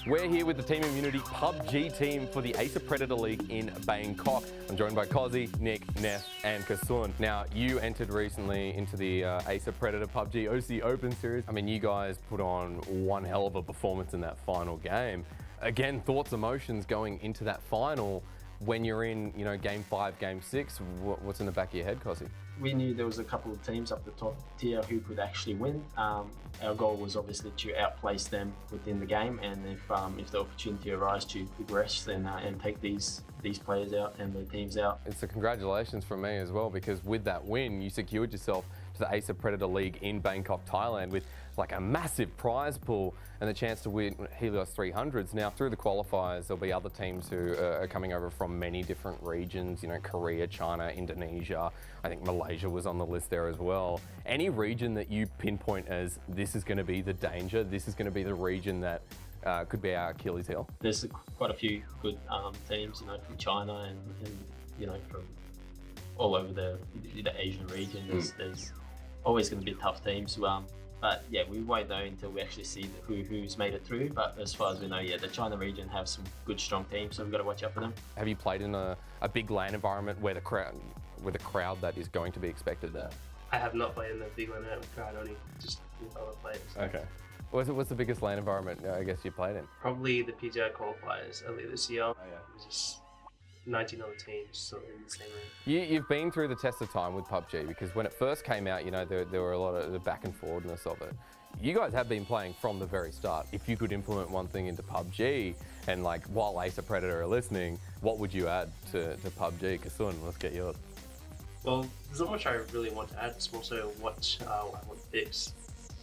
We're here with the Team Immunity PUBG team for the Acer Predator League in Bangkok. I'm joined by Kozzy, Nick, Neff and Kasun. Now, you entered recently into the Acer Predator PUBG OC Open Series. I mean, you guys put on one hell of a performance in that final game. Again, thoughts, emotions going into that final when you're in, game 5, game 6. What's in the back of your head, Kozzy? We knew there was a couple of teams up the top tier who could actually win. Our goal was obviously to outplace them within the game, and if the opportunity arises to progress, then and take these players out and the teams out. It's a congratulations from me as well, because with that win, you secured yourself to the Acer Predator League in Bangkok, Thailand, with like a massive prize pool and the chance to win Helios 300s. Now, through the qualifiers, there'll be other teams who are coming over from many different regions, Korea, China, Indonesia. I think Malaysia was on the list there as well. Any region that you pinpoint as this is going to be the danger, this is going to be the region that could be our Achilles heel? There's quite a few good teams, from China and from all over the Asian region. There's always going to be tough teams. But yeah, we won't know until we actually see who's made it through. But as far as we know, the China region have some good, strong teams, so we've got to watch out for them. Have you played in a big LAN environment where the crowd that is going to be expected there? I have not played in the big LAN environment with crowd, only just with other players. Okay. What's the biggest LAN environment I guess you played in? Probably the PGI qualifiers earlier this year. Oh, yeah. It was just 19 other teams still in the same room. You've been through the test of time with PUBG, because when it first came out, there were a lot of the back and forwardness of it. You guys have been playing from the very start. If you could implement one thing into PUBG, and while Acer Predator are listening, what would you add to PUBG? Kasun, let's get yours. Well, there's not much I really want to add. It's more so what I want to fix.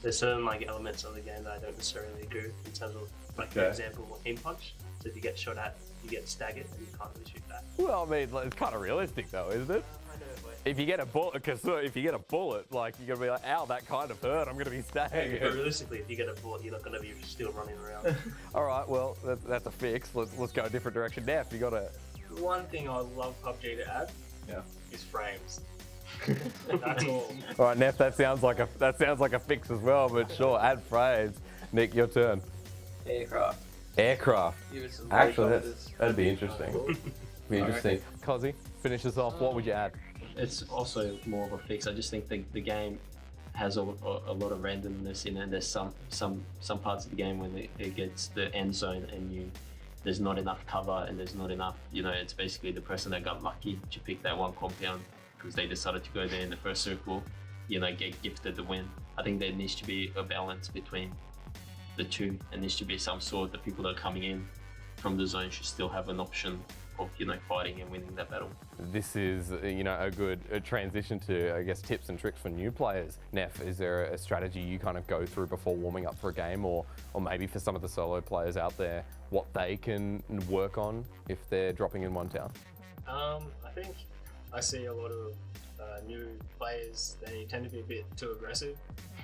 There's certain elements of the game that I don't necessarily agree with, in terms of, for example, aim punch. So if you get shot at, you get staggered and you can't really shoot back. Well, I mean, it's kind of realistic though, isn't it? I know, but if you get a bullet, you're gonna be like, ow, that kind of hurt. I'm gonna be staggered. But realistically, if you get a bullet, you're not gonna be still running around. All right, well, that's a fix. Let's go a different direction. Neff, you got to. One thing I love PUBG to add is frames. That's all. All right, Neff, that sounds like a fix as well, but sure, add frames. Nick, your turn. Aircraft. Actually, that'd be interesting. Be interesting. Kozzy, finish us off. What would you add? It's also more of a fix. I just think the game has a lot of randomness in it. There's some parts of the game when it gets the end zone and there's not enough cover and there's not enough. It's basically the person that got lucky to pick that one compound because they decided to go there in the first circle, get gifted the win. I think there needs to be a balance between the two, and needs to be some sort the people that are coming in from the zone should still have an option of fighting and winning that battle. This is a good transition to, I guess, tips and tricks for new players. Neff, is there a strategy you kind of go through before warming up for a game, or maybe for some of the solo players out there, what they can work on if they're dropping in one town? I think I see a lot of new players, they tend to be a bit too aggressive,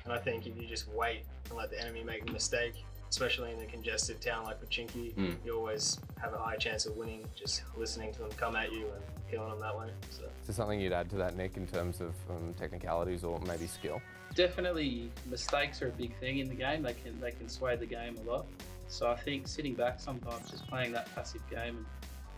and I think if you just wait and let the enemy make a mistake, especially in a congested town like Pochinki, you always have a high chance of winning just listening to them come at you and killing them that way. So. Is there something you'd add to that, Nick, in terms of technicalities or maybe skill? Definitely, mistakes are a big thing in the game. They can sway the game a lot. So I think sitting back sometimes, just playing that passive game and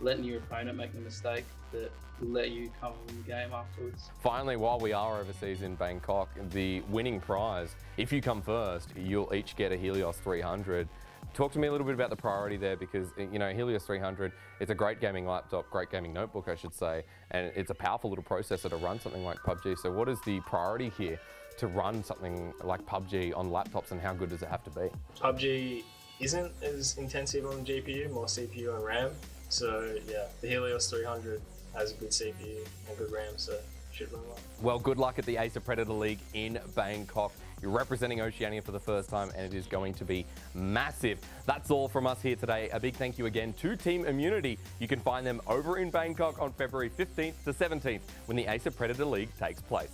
letting your opponent make the mistake that will let you come win the game afterwards. Finally, while we are overseas in Bangkok, the winning prize, if you come first, you'll each get a Helios 300. Talk to me a little bit about the priority there, because Helios 300, it's a great gaming laptop, great gaming notebook, I should say, and it's a powerful little processor to run something like PUBG. So what is the priority here to run something like PUBG on laptops, and how good does it have to be? PUBG isn't as intensive on the GPU, more CPU and RAM. So yeah, the Helios 300 has a good CPU and good RAM, so should run well. Well, good luck at the Acer Predator League in Bangkok. You're representing Oceania for the first time, and it is going to be massive. That's all from us here today. A big thank you again to Team Immunity. You can find them over in Bangkok on February 15th to 17th when the Acer Predator League takes place.